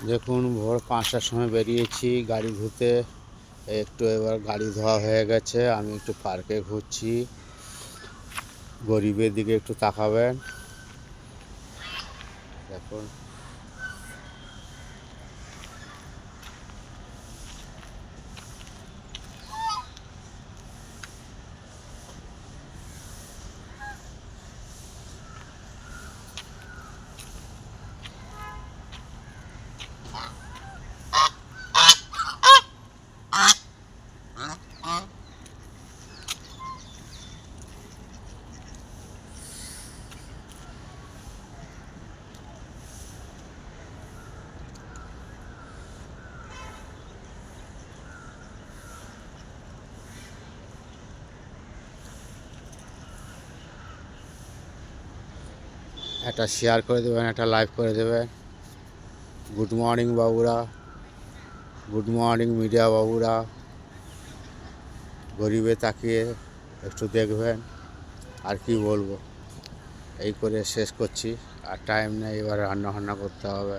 দেখুন ভোর 5টার সময় বেরিয়েছি গাড়ি ধুতে। একটু এবার গাড়ি ধোয়া হয়ে গেছে, আমি একটু পার্কে ঘুরছি। গরিবের দিকে একটু তাকাবেন, দেখুন। একটা শেয়ার করে দেবেন, একটা লাইক করে দেবেন। গুড মর্নিং বাবুরা, গুড মর্নিং মিডিয়া বাবুরা। গরিবে তাকিয়ে একটু দেখবেন। আর কি বলবো, এই করে শেষ করছি। আর টাইম নেই, এবার রান্না করতে হবে।